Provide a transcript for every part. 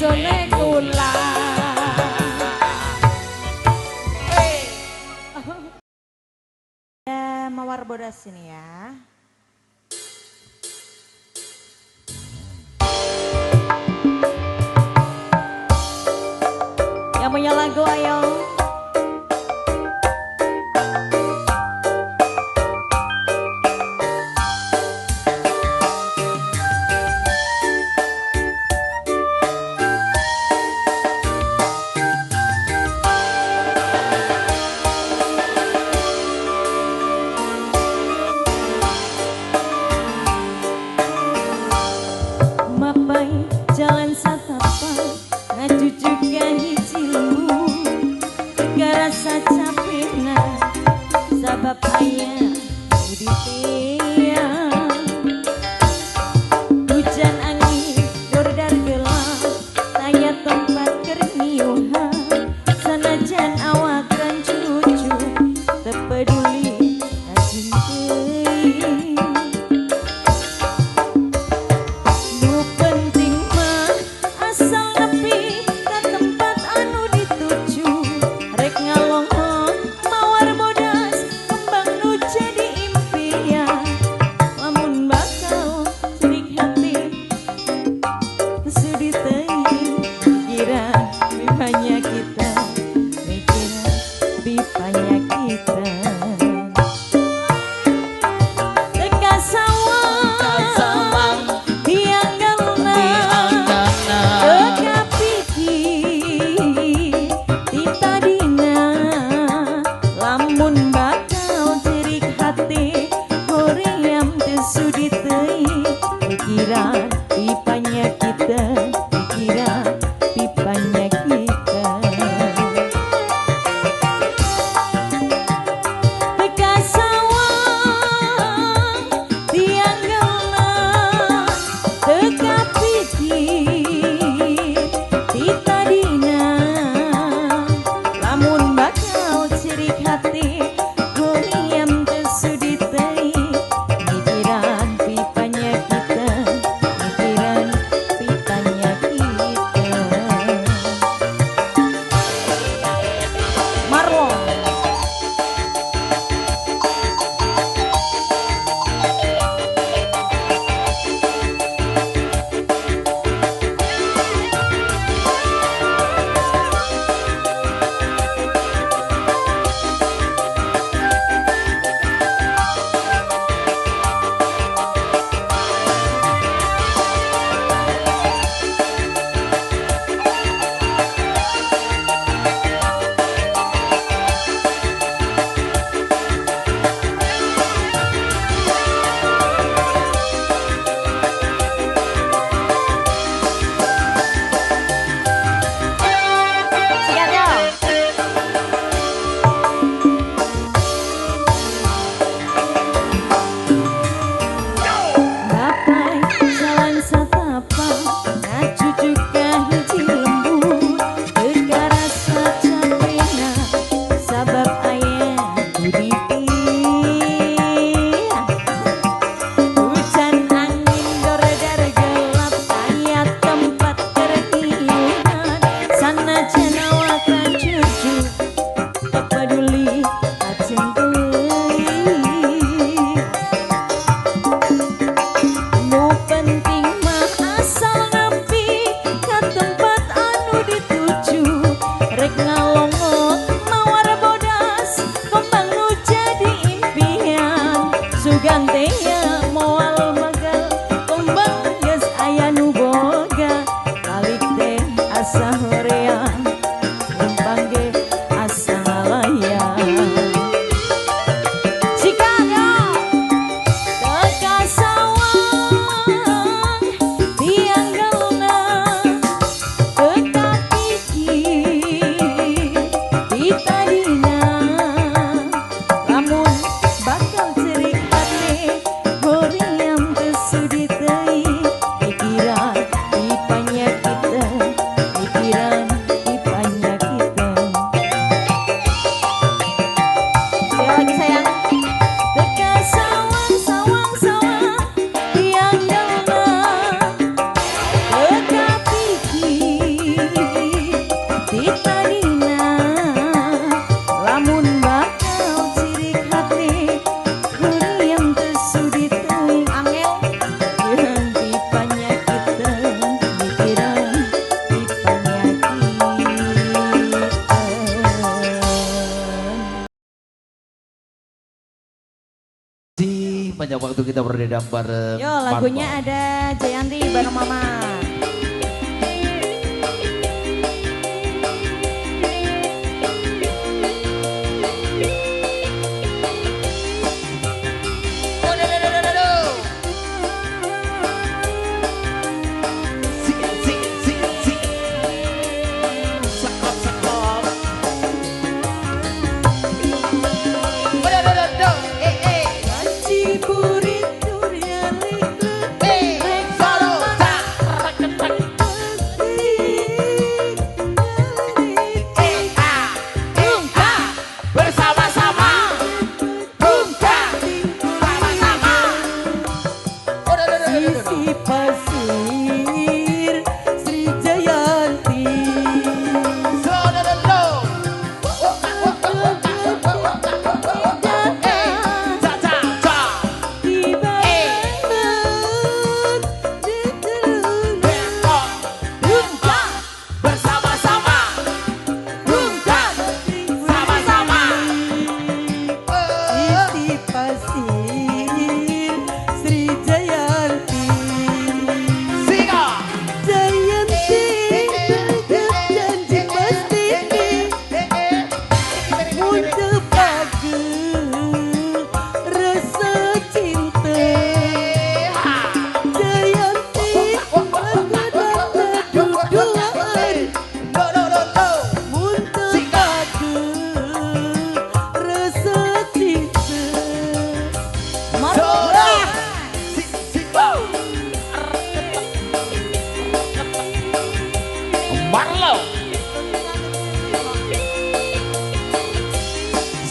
bojone kula. Ya, Mawar Bodas sini ya. Yang punya lagu ayo. Mapai jalan satapan ngajujukan hijilmu rasa capena sabab ayah uditia hujan angin gordar gelap saya tempat kerniuhan sanajan awakan cucu tepeduli asintai nu penting mah asal nepi ka tempat anu dituju rek ngalongo mawar bodas kembang nu jadi impian lamun bakal cerik hati sudi teuing kira pipanya kita mikira pipanya kita teka sawang dianggalna teka pikir ditadina lamun bakal cerik hati hoream teu sudi teuing pikiran pipanya kita pikiran pipanya kita teka sawang dianggalna teka pikir ditadina lamun bakal cerik hati hoream teu sudi teuing pikiran pipanya kita banyak waktu kita berdendam bareng. Yo, lagunya ada Jayanti bareng Mama.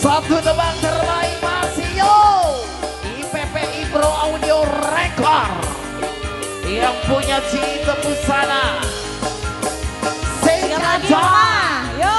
Satu tebang terbaik Masio IPPI Pro Audio Record yang punya Cinta Busana. Yang lagi Mama, yo.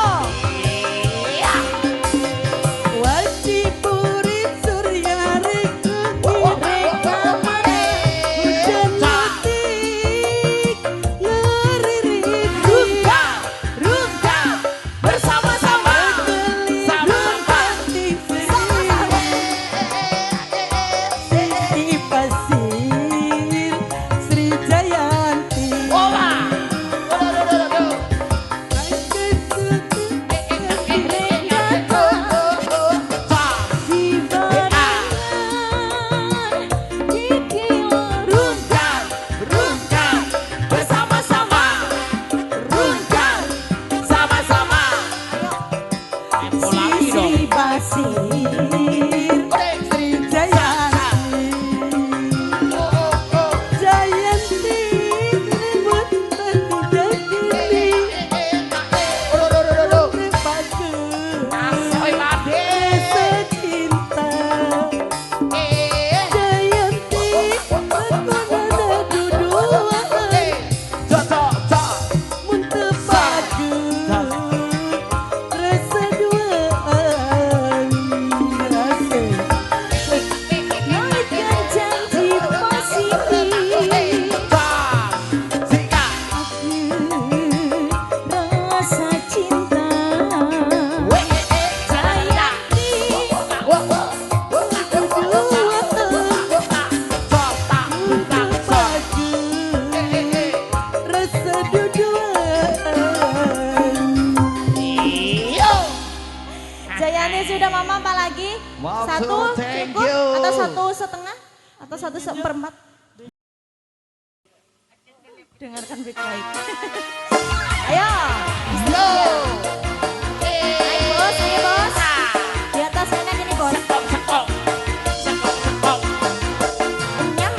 Sudah Mama apa lagi? Satu cukup atau satu setengah atau satu seperempat? Dengarkan baik-baik. Ayo. Ayo bos, ayo bos. Di atas enak ini bos. Kenyang.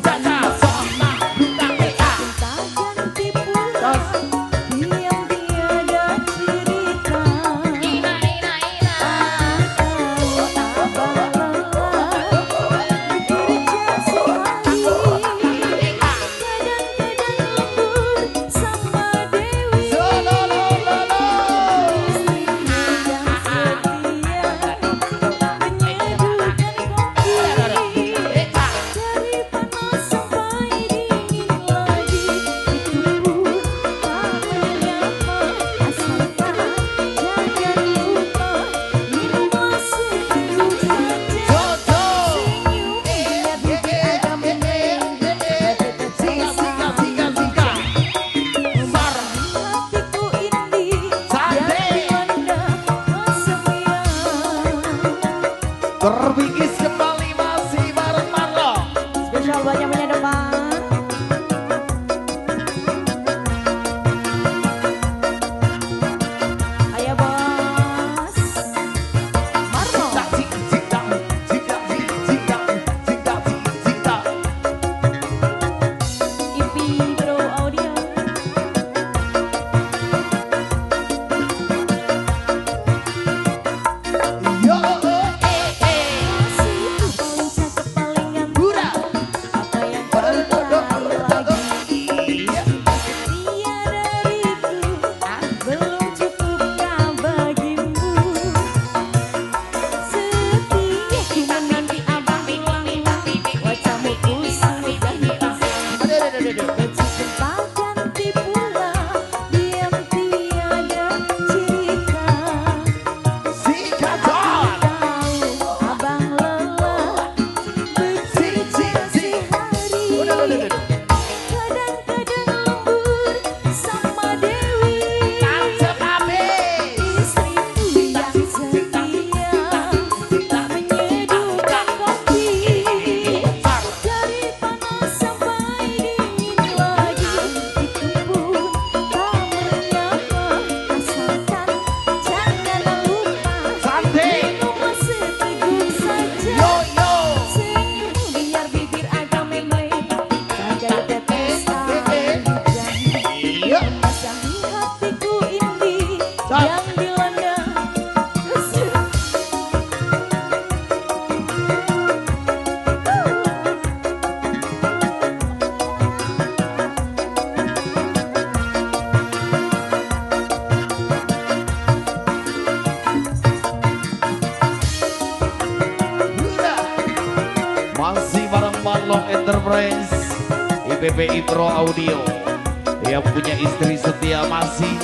Caca Terbingkis kembali masih bareng Marlon. Spesial buat yang punya depan. Ayo bos. Marlon. Ipi Bro Audio. Yo, masih bareng Marlon Enterprise, IPPI Pro Audio yang punya istri setia masih.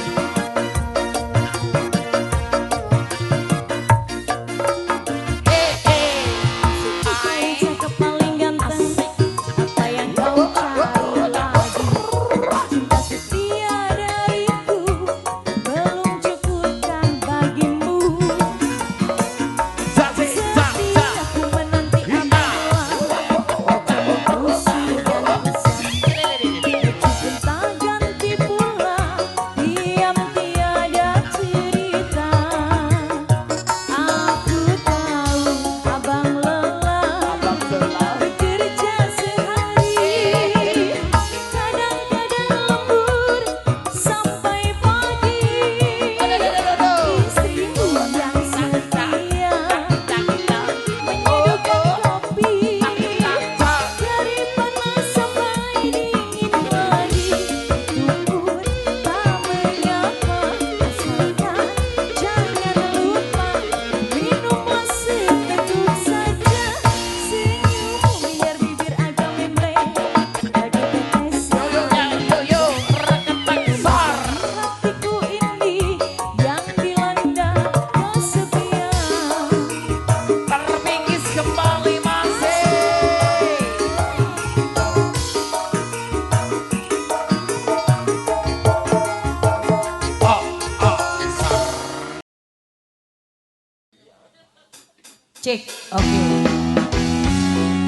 Cek,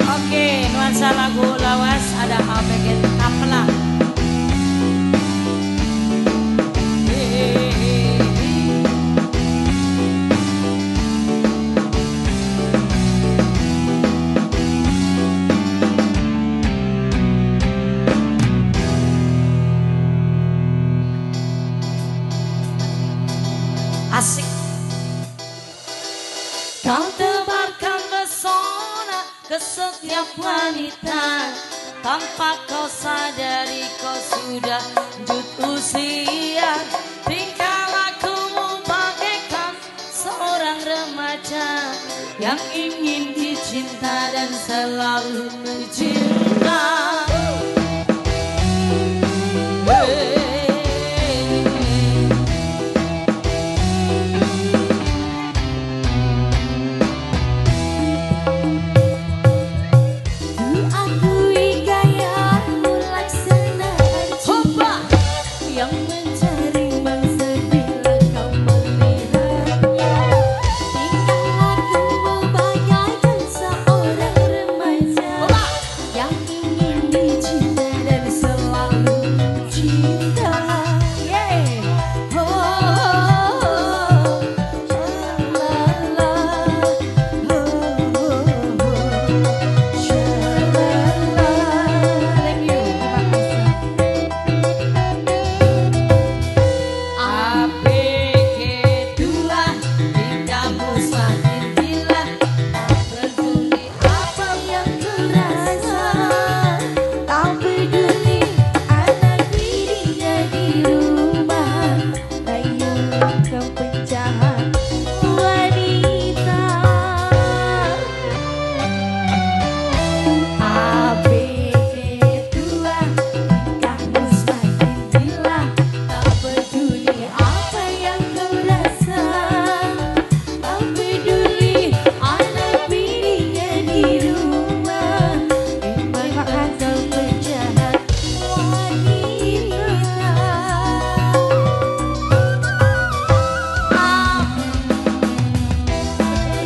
oke, nuansa lagu lawas ada bagian kapela. Asik. Kau tebarkan pesona ke setiap wanita, tanpa kau sadari kau sudah lanjut usia. Tingkah lakumu bagaikan seorang remaja yang ingin dicinta dan selalu dicinta. Tingkah lakumu bagai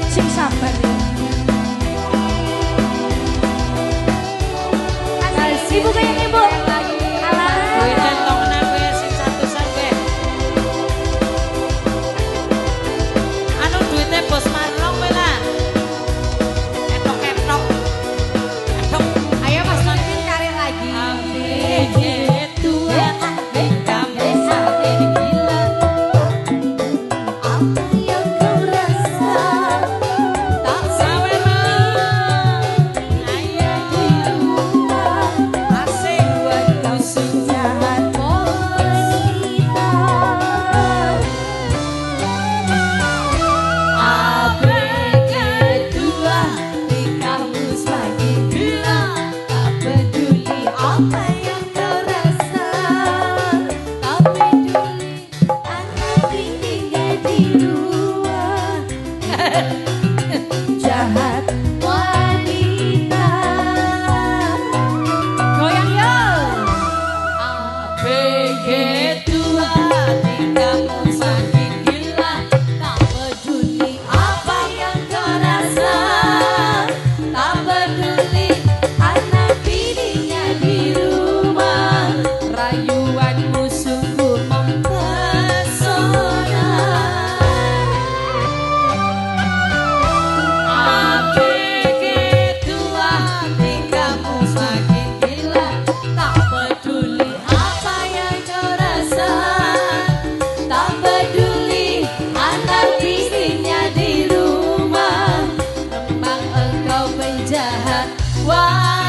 Sing sabar ya. Ibu kayak ibu. Duit centong nabe sing satusan be. Anu duitnya bos Marlong be lah. Etok. Ayo Mas Martin karir lagi. Begitu kamu sampai gila. Apa yang kau rasa tak Sawerna. Ayo asik buat kau sejahat wanita. ABG dua di kamus lagi gila. Tak peduli apa yang kau rasa, tak peduli anak tinggal di luar. Jahat wanita. Goyang yo. ABG dua di kamus lagi gila. Tak peduli apa yang kau rasa, tak peduli anak bininya di rumah. Rayuanmu sungguh mempesona. ABG dua di kamus lagi gila. Tak peduli apa yang kau rasa, tak peduli anak bininya di rumah. Memang engkau penjahat wanita.